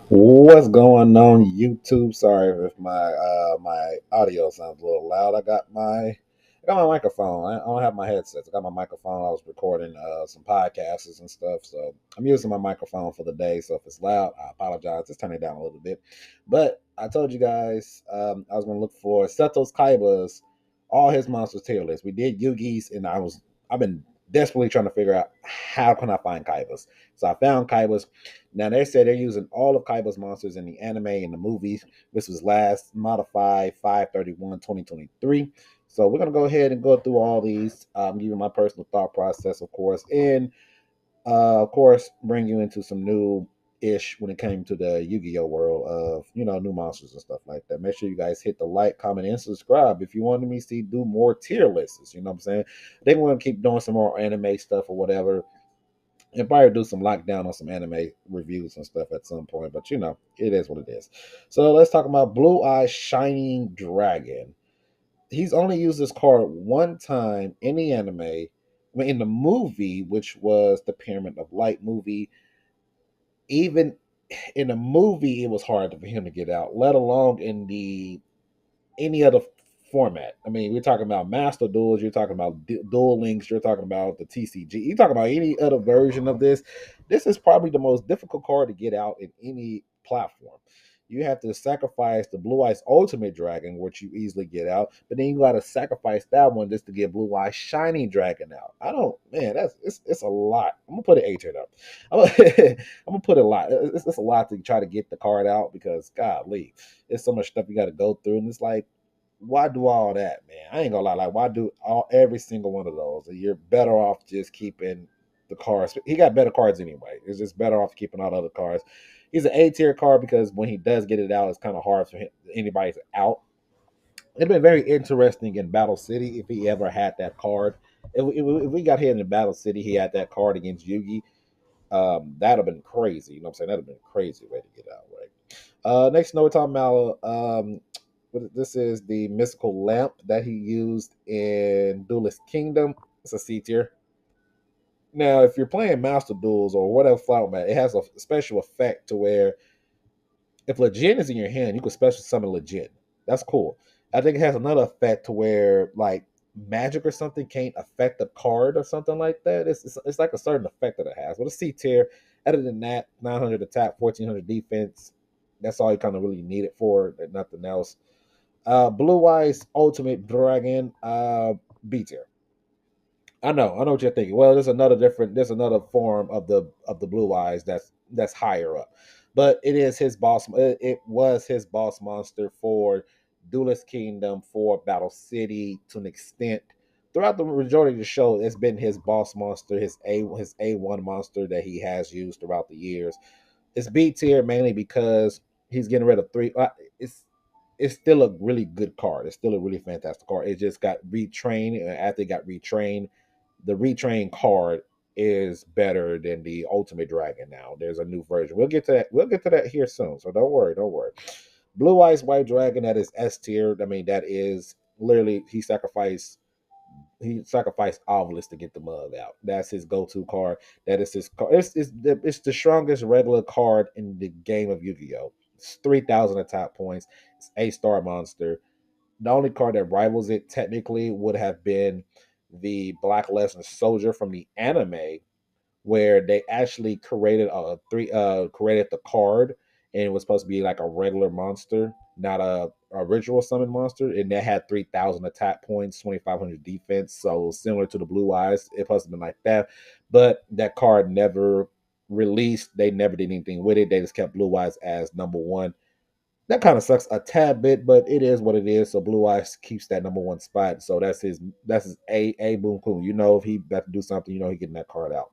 What's going on YouTube? Sorry if my audio sounds a little loud. I got my microphone. I don't have my headsets. I got my microphone. I was recording some podcasts and stuff, so I'm using my microphone for the day. So if it's loud, I apologize. Just turn it down a little bit. But I told you guys I was going to look for Seto's Kaiba's all his monsters tier list. We did Yugi's, and I've been desperately trying to figure out how can I find Kaiba's. So I found Kaiba's. Now they said they're using all of Kaiba's monsters in the anime and the movies. This was last modified 5/31/2023. So we're gonna go ahead and go through all these, give you my personal thought process, of course, and of course, bring you into some new ish when it came to the Yu-Gi-Oh world of new monsters and stuff like that. Make sure you guys hit the like, comment, and subscribe if you want me to see do more tier lists. You know what I'm saying? They want to keep doing some more anime stuff or whatever and probably do some lockdown on some anime reviews and stuff at some point. But it is what it is. So let's talk about Blue Eye Shining Dragon. He's only used this card one time in the anime. I mean, in the movie, which was the Pyramid of Light movie. Even in the movie, it was hard for him to get out, let alone in the any other format. I mean, we're talking about Master Duels, you're talking about Duel Links, you're talking about the TCG, you're talking about any other version of this. This is probably the most difficult card to get out in any platform. You have to sacrifice the Blue Eyes Ultimate Dragon, which you easily get out, but then you got to sacrifice that one just to get Blue Eyes Shining Dragon out. I don't, man, it's a lot. I'm gonna put it A up. I'm gonna put it a lot. It's a lot to try to get the card out because, golly, it's so much stuff you got to go through, and it's like, why do all that, man? I ain't gonna lie. Like, why do every single one of those? You're better off just keeping the cards. He got better cards anyway. It's just better off keeping all the other cards. He's an A tier card because when he does get it out, it's kind of hard for anybody to out. It'd been very interesting in Battle City if he ever had that card. If we got hit in Battle City, he had that card against Yugi. That'd have been crazy. You know what I'm saying? That'd have been a crazy way to get out, right? Next, no, we're talking about this is the mystical lamp that he used in Duelist Kingdom. It's a C tier. Now, if you're playing Master Duels or whatever format, it has a special effect to where if Legend is in your hand, you can special summon Legend. That's cool. I think it has another effect to where like magic or something can't affect the card or something like that. It's like a certain effect that it has. With a C tier, other than that, 900 attack, 1400 defense. That's all you kind of really need it for, and nothing else. Blue Eyes Ultimate Dragon, B tier. I know what you're thinking. Well, there's another form of the Blue Eyes that's higher up, but it is his boss. It was his boss monster for Duelist Kingdom, for Battle City to an extent. Throughout the majority of the show, it's been his boss monster, his A1 monster that he has used throughout the years. It's B tier mainly because he's getting rid of three. It's still a really good card. It's still a really fantastic card. It just got retrained, and after it got retrained, the retrained card is better than the Ultimate Dragon now. There's a new version. We'll get to that. We'll get to that here soon. So don't worry, don't worry. Blue Eyes White Dragon, that is S tier. I mean, that is literally he sacrificed Obelisk to get the mug out. That's his go-to card. That is his card. It's the strongest regular card in the game of Yu-Gi-Oh! It's 3,000 attack points. It's A-star monster. The only card that rivals it technically would have been the Black Lesnar Soldier from the anime, where they actually created the card, and it was supposed to be like a regular monster, not a ritual summon monster, and that had 3,000 attack points, 2,500 defense, so similar to the Blue Eyes. It must have been like that, but that card never released. They never did anything with it. They just kept Blue Eyes as number one. That kind of sucks a tad bit, but it is what it is. So Blue Eyes keeps that number one spot. So that's his A boom cool. You know, if he about to do something, you know he getting that card out.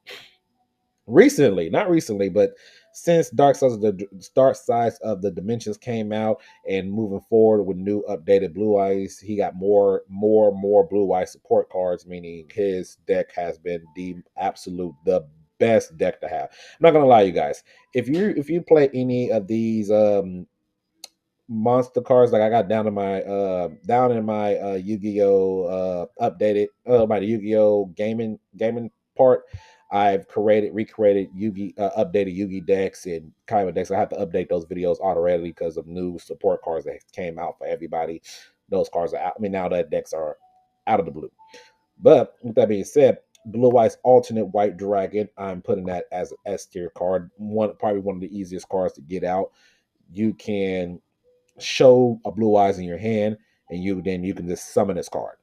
Recently, not recently, but since Dark Sides of the Dimensions came out and moving forward with new updated Blue Eyes, he got more Blue Eye support cards, meaning his deck has been the best deck to have. I'm not gonna lie, you guys. If you play any of these monster cards, like I got down in my Yu-Gi-Oh updated my Yu-Gi-Oh gaming part. I've recreated Yugi, updated Yugi decks and Kaiba decks. I have to update those videos automatically because of new support cards that came out for everybody. Those cards are out. I mean, now that decks are out of the blue. But with that being said, Blue Eyes alternate White Dragon, I'm putting that as an S tier card. Probably one of the easiest cards to get out. You can show a Blue Eyes in your hand, and you can just summon this card.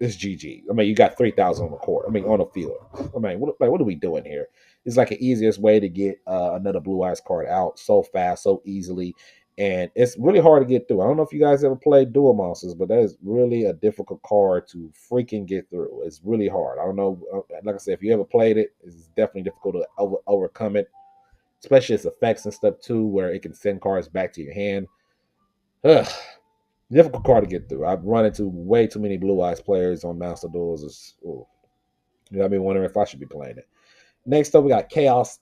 It's GG. I mean, you got 3,000 on the court. I mean, on the field. I mean, what are we doing here? It's like an easiest way to get another Blue Eyes card out so fast, so easily, and it's really hard to get through. I don't know if you guys ever played Duel Monsters, but that is really a difficult card to freaking get through. It's really hard. I don't know. Like I said, if you ever played it, it's definitely difficult to overcome it, especially its effects and stuff too, where it can send cards back to your hand. Ugh, difficult card to get through. I've run into way too many Blue Eyes players on Master Duels. Ooh, you got me wondering if I should be playing it. Next up, we got Chaos.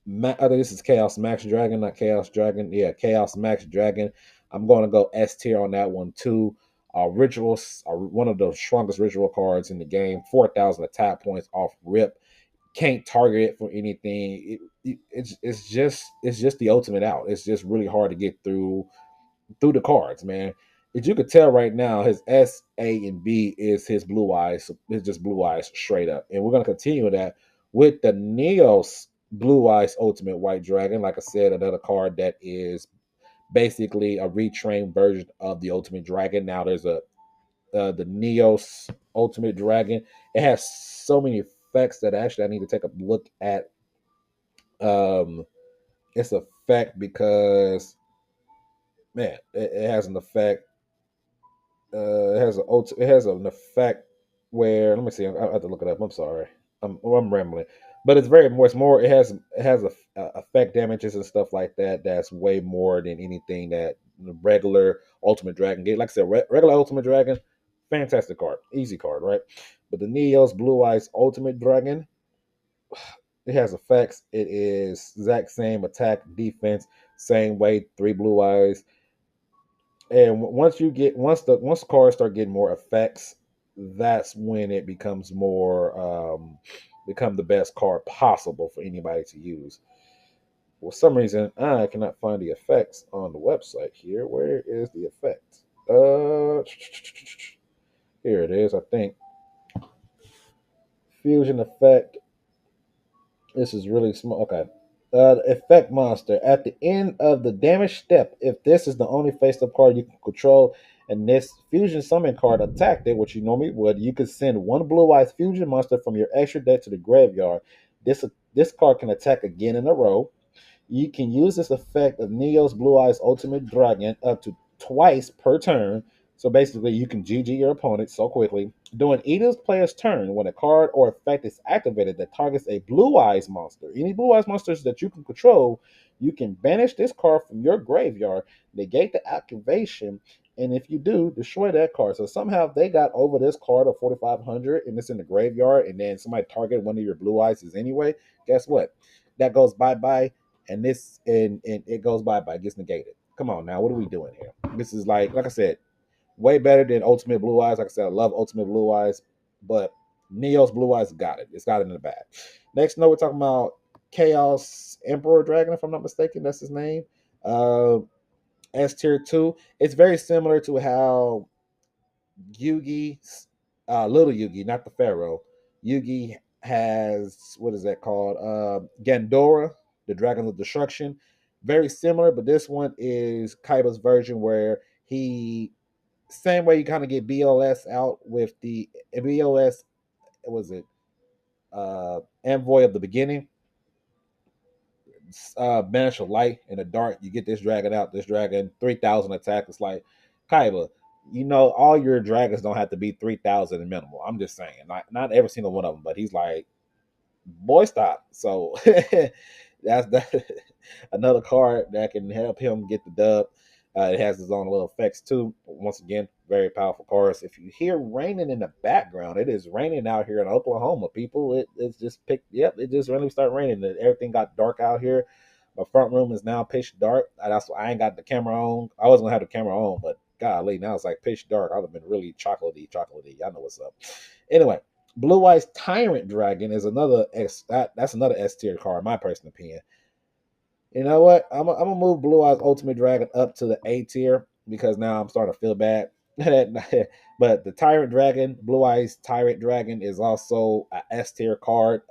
I think this is Chaos Max Dragon, not Chaos Dragon. Yeah, Chaos Max Dragon. I'm going to go S tier on that one too. Rituals are one of the strongest ritual cards in the game. 4,000 attack points off rip. Can't target it for anything. It's just the ultimate out. It's just really hard to get through the cards, man. As you could tell right now, his S, A, and B is his Blue Eyes. It's just Blue Eyes straight up. And we're going to continue that with the Neos Blue Eyes Ultimate White Dragon. Like I said, another card that is basically a retrained version of the Ultimate Dragon. Now there's the Neos Ultimate Dragon. It has so many effects that actually I need to take a look at um its effect because man, it has an effect. It has an effect where let me see. I have to look it up. I'm sorry. I'm rambling, but it's very more. It's more. It has effect damages and stuff like that. That's way more than anything that the regular Ultimate Dragon get. Like I said, regular Ultimate Dragon, fantastic card, easy card, right? But the Neos Blue Eyes Ultimate Dragon, it has effects. It is exact same attack, defense, same way. Three Blue Eyes, and once cards start getting more effects, that's when it becomes more become the best card possible for anybody to use. For some reason, I cannot find the effects on the website here. Where is the effect? Here it is. I think fusion effect. This is really small. Okay. Effect monster. At the end of the damage step, if this is the only face-up card you can control, and this fusion summon card attacked it, which you normally would, you could send one blue eyes fusion monster from your extra deck to the graveyard. This card can attack again in a row. You can use this effect of Neo's Blue Eyes Ultimate Dragon up to twice per turn. So basically, you can GG your opponent so quickly. During either player's turn, when a card or effect is activated that targets a Blue Eyes monster, any Blue Eyes monsters that you can control, you can banish this card from your graveyard, negate the activation, and if you do, destroy that card. So somehow they got over this card of 4,500 and it's in the graveyard, and then somebody targeted one of your Blue Eyes anyway. Guess what? That goes bye bye, and it goes bye bye, gets negated. Come on now, what are we doing here? This is like I said, way better than Ultimate Blue Eyes. Like I said, I love Ultimate Blue Eyes, but Neo's Blue Eyes got it. It's got it in the bag. Next, no, we're talking about Chaos Emperor Dragon, if I'm not mistaken. That's his name. Uh, S tier 2. It's very similar to how Yugi, Little Yugi, not the Pharaoh. Yugi has, what is that called? Gandora, the Dragon of Destruction. Very similar, but this one is Kaiba's version where he, same way you kind of get BOS out with the BOS, was it Envoy of the Beginning, Banish of Light in the dark. You get this dragon out. This dragon 3,000 attack. It's like Kaiba. You know, all your dragons don't have to be 3,000 and minimal. I'm just saying, not every single one of them, but he's like, boy, stop. So that's that. Another card that can help him get the dub. It has its own little effects too. Once again, very powerful cards. If you hear raining in the background, it is raining out here in Oklahoma. People, it's just picked. Yep, it just randomly started raining. Everything got dark out here. My front room is now pitch dark. That's why I ain't got the camera on. I was gonna have the camera on, but golly, now it's like pitch dark. I'd have been really chocolatey. Y'all know what's up. Anyway, Blue Eyes Tyrant Dragon is another that's another S tier card, in my personal opinion. You know what? I'm gonna move Blue Eyes Ultimate Dragon up to the A tier because now I'm starting to feel bad. But the Tyrant Dragon, Blue Eyes Tyrant Dragon, is also a S tier card.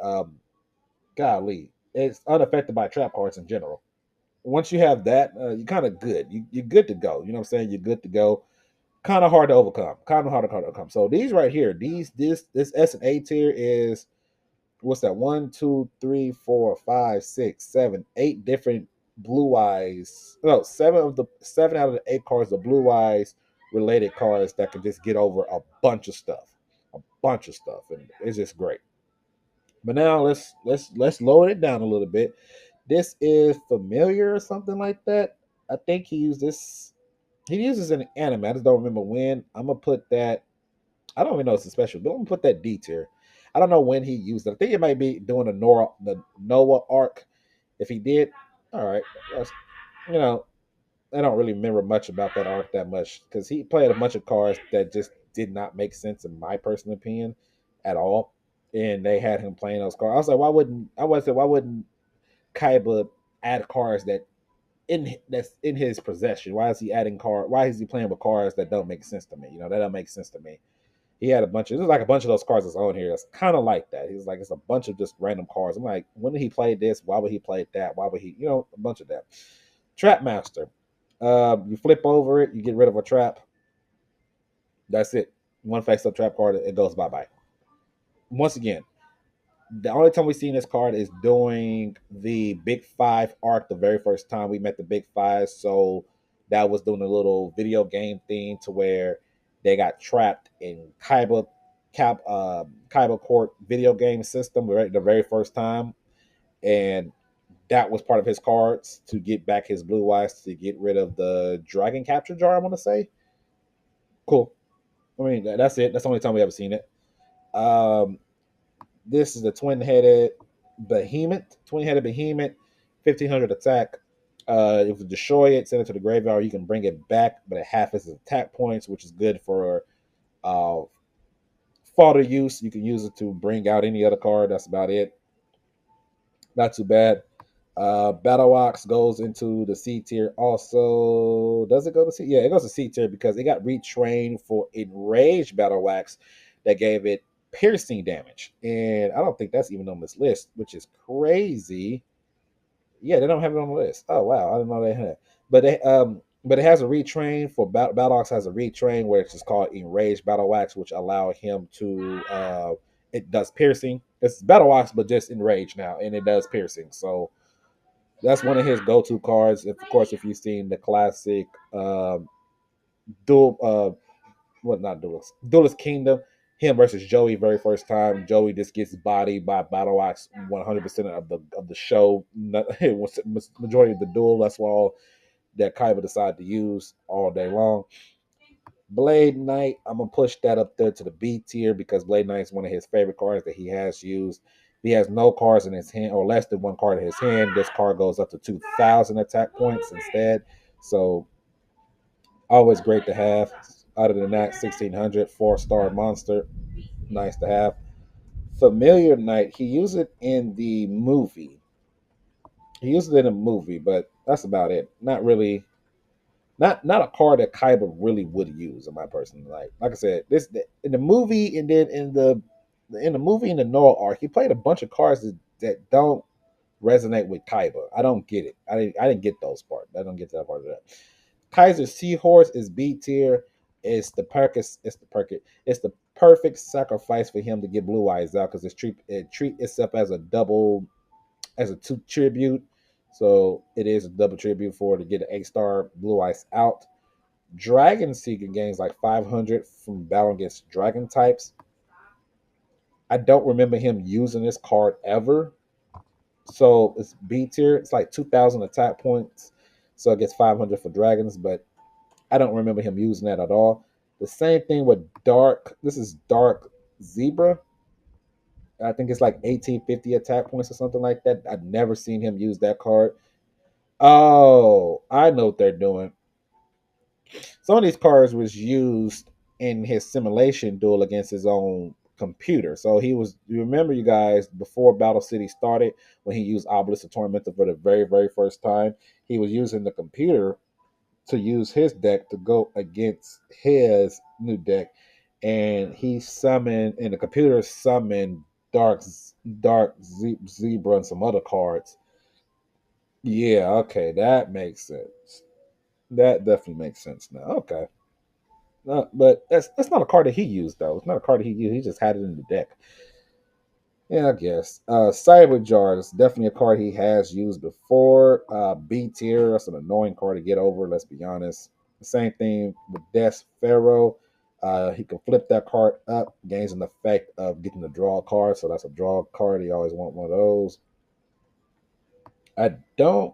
Golly, it's unaffected by trap cards in general. Once you have that, you're kind of good. You're good to go. You know what I'm saying? You're good to go. Kind of hard to overcome. Kind of hard to overcome. So these right here, this S and A tier is what's that? One, two, three, four, five, six, seven, eight different blue eyes. No, seven out of the eight cards are blue eyes related cards that can just get over a bunch of stuff, and it's just great. But now let's lower it down a little bit. This is familiar or something like that. I think he used this. He uses an anime. I just don't remember when. I'm gonna put that. I don't even know if it's a special, but I'm gonna put that D tier. I don't know when he used it. I think it might be doing the Noah arc. If he did, all right. You know, I don't really remember much about that arc that much because he played a bunch of cards that just did not make sense in my personal opinion at all. And they had him playing those cards. I was like, why wouldn't Kaiba add cards that's in his possession? Why is he adding card? Why is he playing with cards that don't make sense to me? That don't make sense to me. He had a bunch of, there's like a bunch of those cards that's on here that's kind of like that. He's like, it's a bunch of just random cards. I'm like, when did he play this? Why would he play that? Why would he, a bunch of that. Trap Master. You flip over it, you get rid of a trap. That's it. One face up trap card, it goes bye bye. Once again, the only time we seen this card is doing the Big Five arc the very first time we met the Big Five. So that was doing a little video game thing to where they got trapped in Kaiba Court video game system the very first time, and that was part of his cards to get back his blue eyes to get rid of the dragon capture jar. I want to say, cool. I mean, that's it. That's the only time we ever seen it. Um, This is the twin headed behemoth, 1500 attack. If you destroy it, send it to the graveyard, you can bring it back, but it half its attack points, which is good for uh, fodder use. You can use it to bring out any other card. That's about it. Not too bad. Battle Ox goes into the C tier. Also, does it go to C? Yeah, it goes to C tier because it got retrained for enraged Battle Wax that gave it piercing damage, and I don't think that's even on this list, which is crazy. Yeah, they don't have it on the list. Oh wow, I didn't know they had. But it has a retrain for Battle Ox has a retrain where it's just called enraged Battle Wax, which allow him to it does piercing. It's Battle Ox, but just enraged now, and it does piercing. So that's one of his go-to cards. Of course, if you've seen the classic dual, what not Duelist Kingdom, him versus Joey, very first time, Joey just gets bodied by Battle Axe 100% of the show. Majority of the duel. That's all that Kaiba decided to use all day long. Blade Knight, I'm gonna push that up there to the B tier because Blade Knight is one of his favorite cards that he has used. If he has no cards in his hand or less than one card in his hand, this card goes up to 2,000 attack points instead. So always great to have. Other than that, 1600 4-star monster, nice to have. Familiar Knight, he used it in the movie. He used it in a movie, but that's about it. Not really not a card that Kaiba really would use in my personal like I said, this in the movie and then in the movie in the Noah arc, he played a bunch of cards that don't resonate with Kaiba. I don't get it. I didn't get those parts. I don't get that part of that. Kaiser Seahorse is B tier. It's the perfect sacrifice for him to get Blue Eyes out because it treat itself as a double as a two tribute. So it is a double tribute for to get an 8-star Blue Eyes out. Dragon Seeker gains like 500 from battle against dragon types. I don't remember him using this card ever. So it's B tier. It's like 2,000 attack points. So it gets 500 for dragons, but I don't remember him using that at all. The same thing with Dark. This is Dark Zebra. I think it's like 1850 attack points or something like that. I've never seen him use that card. Oh, I know what they're doing. Some of these cards was used in his simulation duel against his own computer. So he was. You remember, you guys, before Battle City started, when he used Obelisk to Tormentor for the very, very first time, he was using the computer to use his deck to go against his new deck, and he summoned, and the computer summoned Zebra and some other cards. Yeah, okay, that makes sense. That definitely makes sense now. Okay. But that's not a card that he used though. It's not a card that he used. He just had it in the deck. Yeah, I guess. Cyber Jar is definitely a card he has used before. B tier, that's an annoying card to get over, let's be honest. Same thing with Death Pharaoh. He can flip that card up, gains an effect of getting the draw card, so that's a draw card. He always want one of those. I don't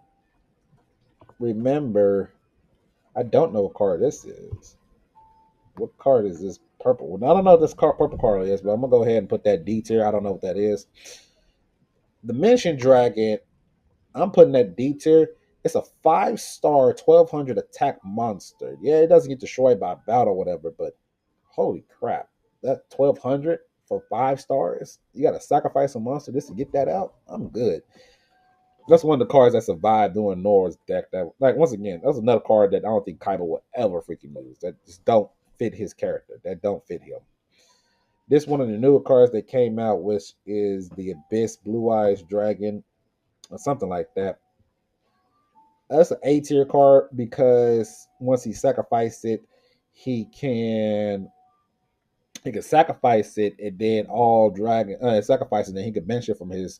remember. I don't know what card this is. What card is this purple one? I don't know what this purple card is, but I'm gonna go ahead and put that D tier. I don't know what that is. The Dimension Dragon, I'm putting that D tier. It's a 5-star, 1200 attack monster. Yeah, it doesn't get destroyed by battle or whatever, but holy crap. That 1200 for 5 stars? You gotta sacrifice a monster just to get that out? I'm good. That's one of the cards that survived doing Nora's deck. That, like, once again, that's another card that I don't think Kaiba will ever freaking use. That just don't fit his character. That don't fit him. This one of the newer cards that came out, which is the Abyss Blue Eyes Dragon, or something like that. That's an A tier card because once he sacrifices it, he can he can sacrifice it, and then all dragon sacrifice it, and then he can bench it from his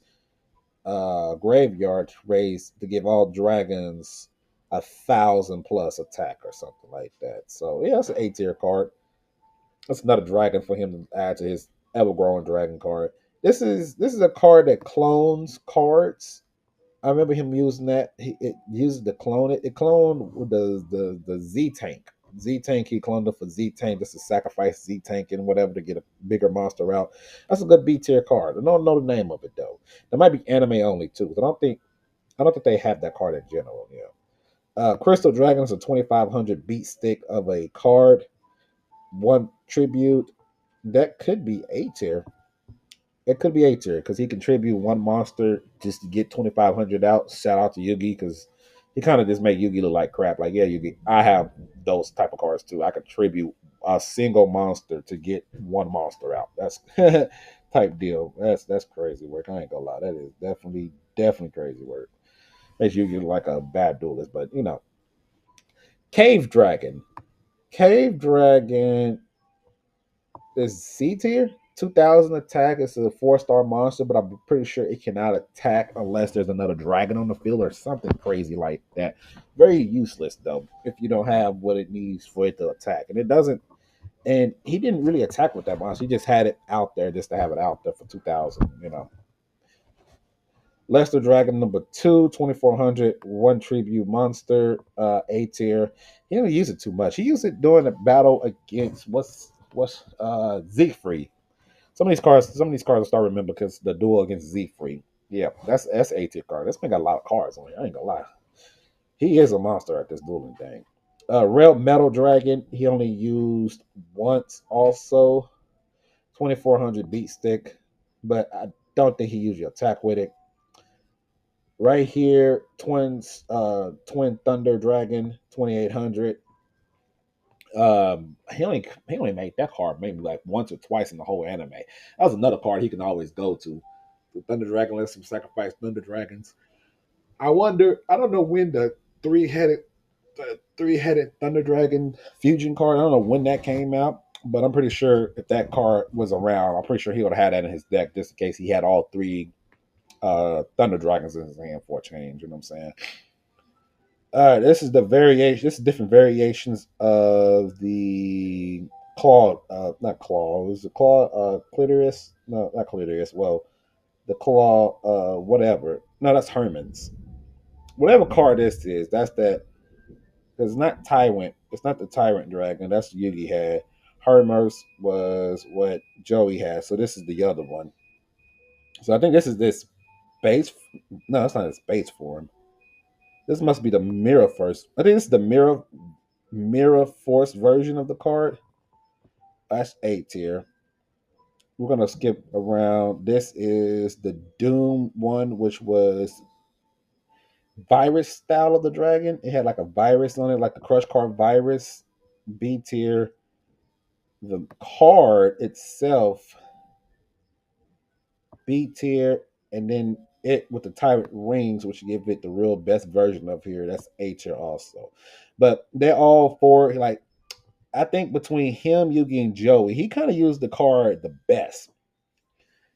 graveyard raise to give all dragons 1,000 plus attack or something like that. So yeah, that's an A tier card. That's another dragon for him to add to his ever growing dragon card. This is a card that clones cards. I remember him using that. It used to clone it. It cloned the Z Tank. Z Tank, he cloned it for Z Tank just to sacrifice Z Tank and whatever to get a bigger monster out. That's a good B tier card. I don't know the name of it though. That might be anime only too. I don't think they have that card in general. Yeah. Crystal Dragon is a 2,500 beat stick of a card. One tribute. That could be A tier. It could be A tier because he contribute one monster just to get 2,500 out. Shout out to Yugi because he kind of just make Yugi look like crap. Like, yeah, Yugi, I have those type of cards too. I contribute a single monster to get one monster out. That's type deal. That's crazy work. I ain't gonna lie. That is definitely crazy work. Makes Yugi look like a bad duelist, but Cave Dragon. Cave Dragon is C tier. 2,000 attack. It's a 4-star monster, but I'm pretty sure it cannot attack unless there's another dragon on the field or something crazy like that. Very useless though if you don't have what it needs for it to attack, and it doesn't. And he didn't really attack with that monster. He just had it out there just to have it out there for 2,000. Lester Dragon number 2, 2,400, one tribute monster, A tier. He didn't use it too much. He used it during the battle against what's Siegfried. Some of these cards I start remember because the duel against Siegfried. Yeah, that's A tier card. This man got a lot of cards on here. I ain't gonna lie. He is a monster at this dueling thing. Red Metal Dragon, he only used once also. 2,400 beat stick, but I don't think he used your attack with it. Right here, Twin Thunder Dragon, 2,800. He only made that card maybe like once or twice in the whole anime. That was another card he can always go to. The Thunder Dragon lets him sacrifice Thunder Dragons. I don't know when the three-headed Thunder Dragon fusion card. I don't know when that came out, but I'm pretty sure if that card was around, I'm pretty sure he would have had that in his deck just in case he had all three Thunder Dragons in his hand for a change. You know what I'm saying? This is the variation. This is different variations of the claw. Not claw. Is it claw? Clitoris? No, not clitoris. Well, the claw. Whatever. No, that's Herman's. Whatever card this is, that's that. It's not Tyrant. It's not the Tyrant Dragon. That's what Yugi had. Hermes was what Joey had. So this is the other one. So I think this is this base. No, it's not its base form. This must be the mirror first. I think this is the mirror force version of the card. That's A tier. we're gonna skip around. This is the Doom one, which was virus style of the dragon. It had like a virus on it, like the Crush Card virus. B tier. The card itself, B tier, and then it with the tyrant rings, which give it the real best version of here. That's A tier also. But they're all four. Like I think between him, Yugi, and Joey, he kind of used the card the best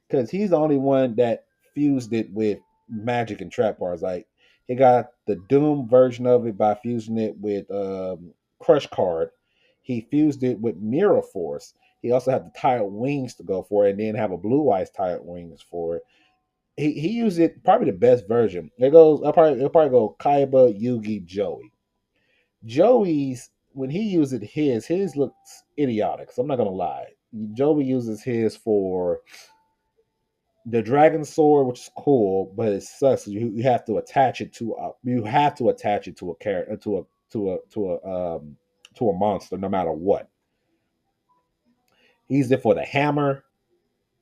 because he's the only one that fused it with magic and trap cards. Like he got the Doom version of it by fusing it with Crush Card. He fused it with Mirror Force. He also had the Tired Wings to go for it, and then have a Blue Eyes Tired Wings for it. He used it probably the best version. It goes. It'll probably go Kaiba, Yugi, Joey. Joey's when he uses his looks idiotic. So I'm not gonna lie. Joey uses his for the dragon sword, which is cool, but it sucks. You have to attach it to a character to a monster, no matter what. He used it for the hammer.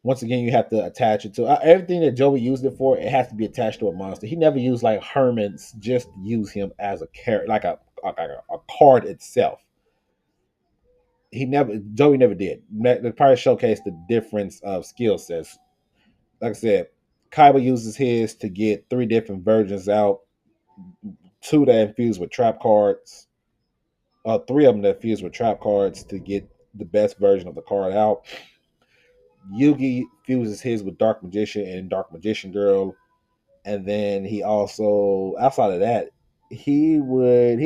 Once again, you have to attach it to everything that Joey used it for. It has to be attached to a monster. He never used like Herman's. Just use him as a character, like a card itself. Joey never did. That probably showcased the difference of skill sets. Like I said, Kaiba uses his to get three different versions out. Two that infuse with trap cards. Three of them that fuse with trap cards to get the best version of the card out. Yugi fuses his with Dark Magician and Dark Magician Girl, and then he also outside of that he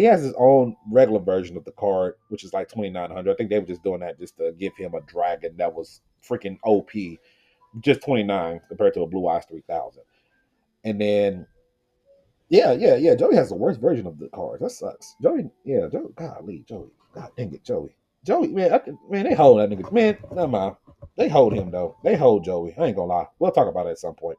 has his own regular version of the card, which is like 2,900. I think they were just doing that just to give him a dragon that was freaking OP, just 29 compared to a Blue Eyes 3,000. And then yeah. Joey has the worst version of the cards. That sucks. Joey. Golly, Joey. God dang it, Joey. Joey, man, man, they hold that nigga. Man, never mind. They hold him though. They hold Joey. I ain't gonna lie. We'll talk about it at some point.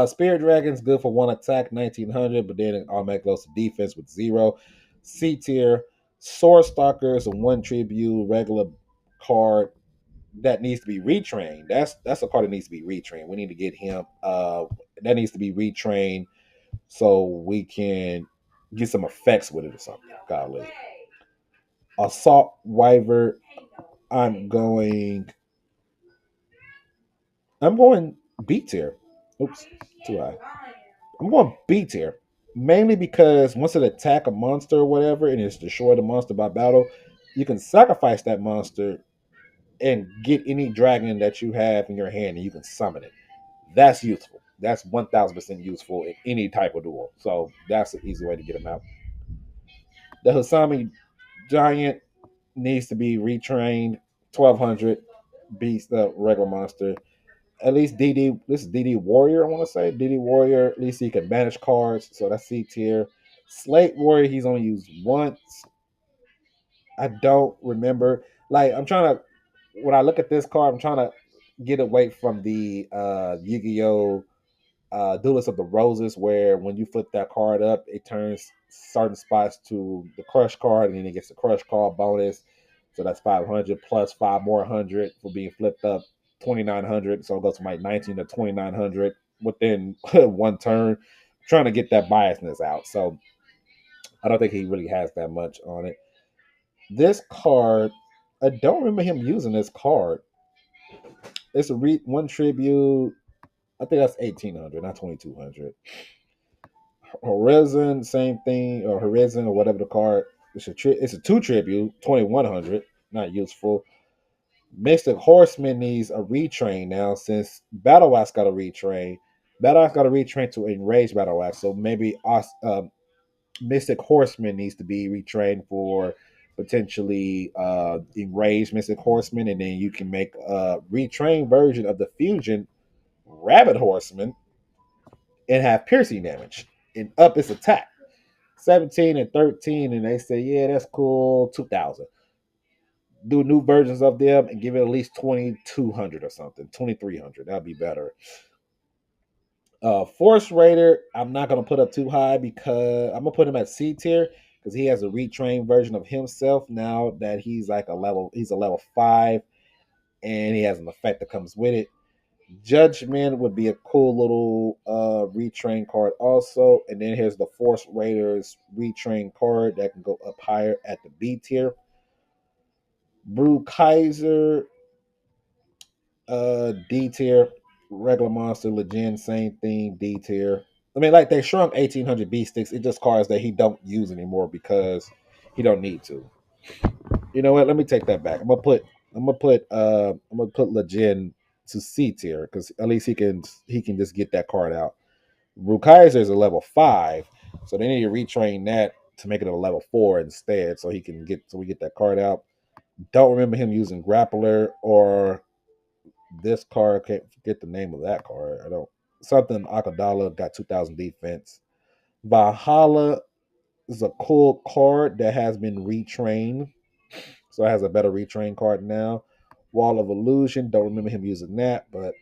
Spirit Dragon's good for one attack, 1,900, but then it automatically goes to defense with zero. C tier. Sword Stalker is a one tribute regular card that needs to be retrained. That's a card that needs to be retrained. We need to get him. That needs to be retrained so we can get some effects with it or something. Golly. Assault Wyvern. I'm going. I'm going B tier. Oops, too high. I'm going B tier. Mainly because once it attack a monster or whatever and it's destroy the monster by battle, you can sacrifice that monster and get any dragon that you have in your hand and you can summon it. That's useful. That's 1,000% useful in any type of duel. So that's an easy way to get them out. The Hasami Giant needs to be retrained. 1,200 beats the regular monster. At least DD, this is DD Warrior, I want to say. DD Warrior, at least he can banish cards. So that's C tier. Slate Warrior, he's only used once. I don't remember. Like, I'm trying to, when I look at this card, I'm trying to get away from the Yu-Gi-Oh! Duelist of the Roses, where when you flip that card up, it turns certain spots to the crush card, and then it gets the crush card bonus. So that's 500 plus five more hundred for being flipped up, 2,900. So it goes from like 19 to 2,900 within one turn. I'm trying to get that biasness out. So I don't think he really has that much on it. This card, I don't remember him using this card. It's a one tribute. I think that's 1,800, not 2,200. Horizon, same thing, or Horizon, or whatever the card. It's a two tribute, 2,100, not useful. Mystic Horseman needs a retrain now since Battle Axe got a retrain. Battle Axe got a retrain to Enraged Battle Axe, so maybe us, Mystic Horseman needs to be retrained for potentially Enraged Mystic Horseman, and then you can make a retrained version of the Fusion Rabbit Horseman and have piercing damage and up its attack. 17 and 13, and they say, yeah, that's cool. 2,000. Do new versions of them and give it at least 2,200 or something. 2,300. That'd be better. Force Raider, I'm not gonna put up too high because I'm gonna put him at C tier because he has a retrained version of himself now that he's a level 5. and he has an effect that comes with it. Judgment would be a cool little retrain card also. And then here's the Force Raiders retrain card that can go up higher at the B tier. Brew Kaiser, D tier. Regular Monster, Legend, same thing, D tier. I mean, like they shrunk 1800 B sticks. It just cards that he don't use anymore because he don't need to. You know what? Let me take that back. I'm gonna put Legend to C tier because at least he can just get that card out. Rukaiser is a level 5, so they need to retrain that to make it a level 4 instead, so we get that card out. Don't remember him using Grappler or this card. Can't forget the name of that card. I don't something Akadala got 2000 defense. Valhalla is a cool card that has been retrained, so it has a better retrain card now. Wall of Illusion, don't remember him using that, but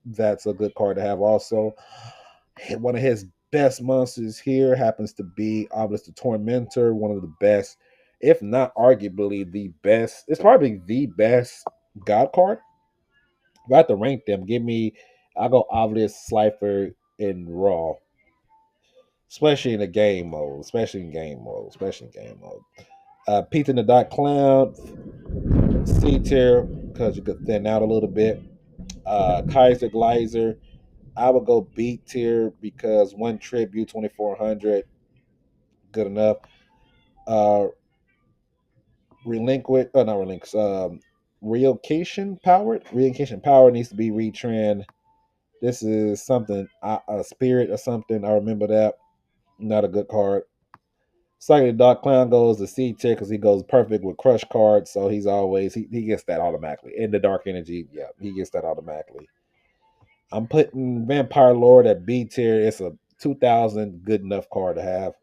that's a good card to have also. One of his best monsters here happens to be Obelisk the Tormentor, one of the best, if not arguably the best. It's probably the best God card. If I have to rank them, I'll go Obelisk, Slifer, and Raw. Especially in the game mode. Pete in the Dark Cloud, C tier, because you could thin out a little bit. Kaiser Gleiser, I would go B tier because one tribute 2400, good enough. Uh, not relinquish. Relocation power needs to be retrend. This is something a spirit or something. I remember that. Not a good card. Psychic Dark Clown goes to C tier because he goes perfect with crush cards, so he gets that automatically. In the dark energy, yeah, he gets that automatically. I'm putting Vampire Lord at B tier. It's a 2000 good enough card to have.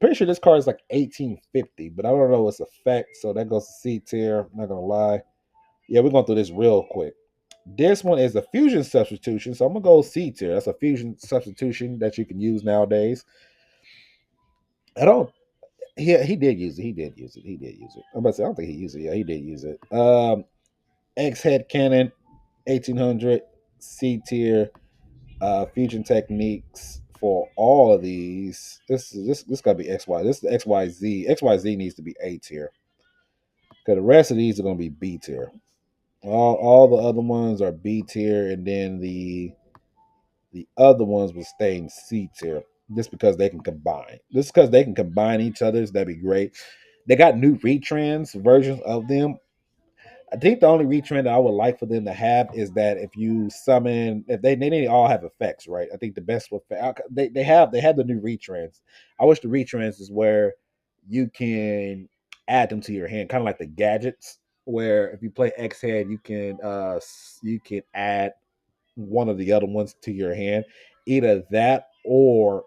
Pretty sure this card is like 1850, but I don't know its effect, so that goes to C tier. I'm not gonna lie. Yeah, we're going through this real quick. This one is a fusion substitution, so I'm gonna go C tier. That's a fusion substitution that you can use nowadays. I don't. He did use it. He did use it. I'm about to say I don't think he used it. Yeah, he did use it. X head cannon, 1800 C tier. Fusion techniques for all of these. This gotta be XY. This is the XYZ. XYZ needs to be A tier. Because the rest of these are gonna be B tier. All the other ones are B tier, and then the other ones will stay in C tier. Just because they can combine. Just because they can combine each other's, that'd be great. They got new retrans versions of them. I think the only retrend that I would like for them to have is that if you summon, if they need all have effects, right? I think the best with they have the new retrends. I wish the retrends is where you can add them to your hand, kind of like the gadgets, where if you play X head, you can add one of the other ones to your hand. Either that or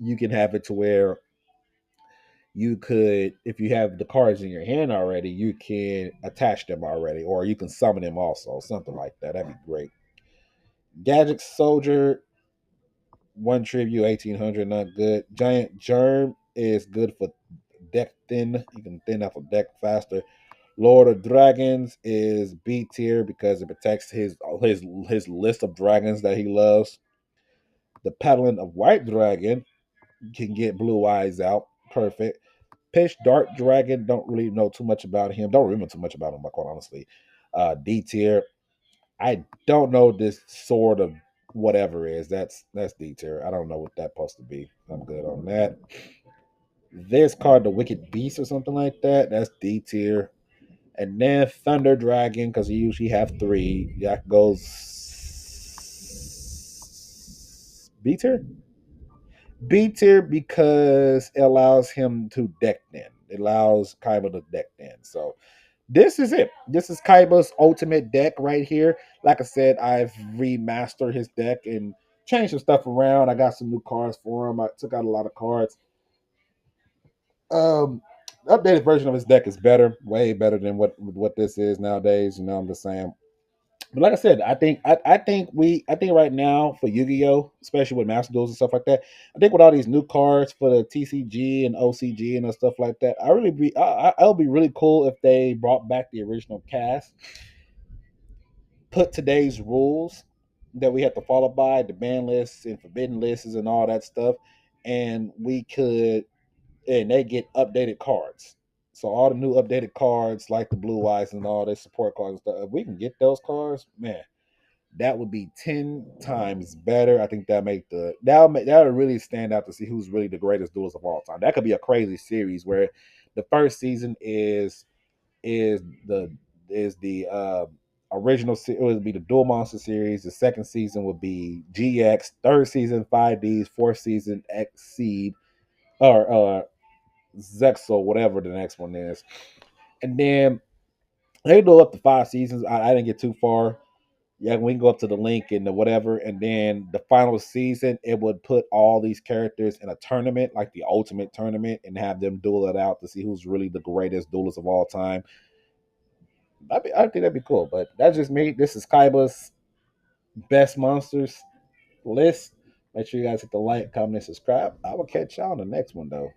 you can have it to where you could, if you have the cards in your hand already, you can attach them already, or you can summon them also, something like that. That'd be great. Gadget Soldier, one tribute, 1800, not good. Giant Germ is good for deck thin. You can thin out a deck faster. Lord of Dragons is B tier because it protects his list of dragons that he loves. The Paddling of White Dragon can get blue eyes out. Perfect. Pitch Dark Dragon, don't really know too much about him. Don't remember too much about him, quite honestly. D tier. I don't know this sort of whatever is. That's D tier. I don't know what that's supposed to be. I'm good on that. This card, the Wicked Beast or something like that, that's D tier. And then Thunder Dragon, because you usually have three. That goes B tier. B tier because it allows him to deck in. It allows Kaiba to deck in. So this is it. This is Kaiba's ultimate deck right here. Like I said, I've remastered his deck and changed some stuff around. I got some new cards for him. I took out a lot of cards. The updated version of his deck is better, way better than what this is nowadays. You know, I'm just saying. But like I said, I think right now for Yu-Gi-Oh, especially with Master Duels and stuff like that, I think with all these new cards for the TCG and OCG and stuff like that, it'll be really cool if they brought back the original cast put today's rules that we have to follow by the ban lists and forbidden lists and all that stuff, and we could and they get updated cards. So all the new updated cards, like the blue eyes and all the support cards and stuff, if we can get those cards, man, that would be 10 times better. I think that would really stand out to see who's really the greatest duelist of all time. That could be a crazy series where the first season is the is the original. It would be the Duel Monster series. The second season would be GX. Third season 5Ds. Fourth season Xseed or Zexo, whatever the next one is. And then they go up to 5 seasons. I didn't get too far. Yeah, we can go up to the link and the whatever, and then the final season it would put all these characters in a tournament, like the ultimate tournament, and have them duel it out to see who's really the greatest duelist of all time. I think that'd be cool, but that's just me. This is Kaiba's best monsters list. Make sure you guys hit the like, comment, subscribe. I will catch y'all on the next one though.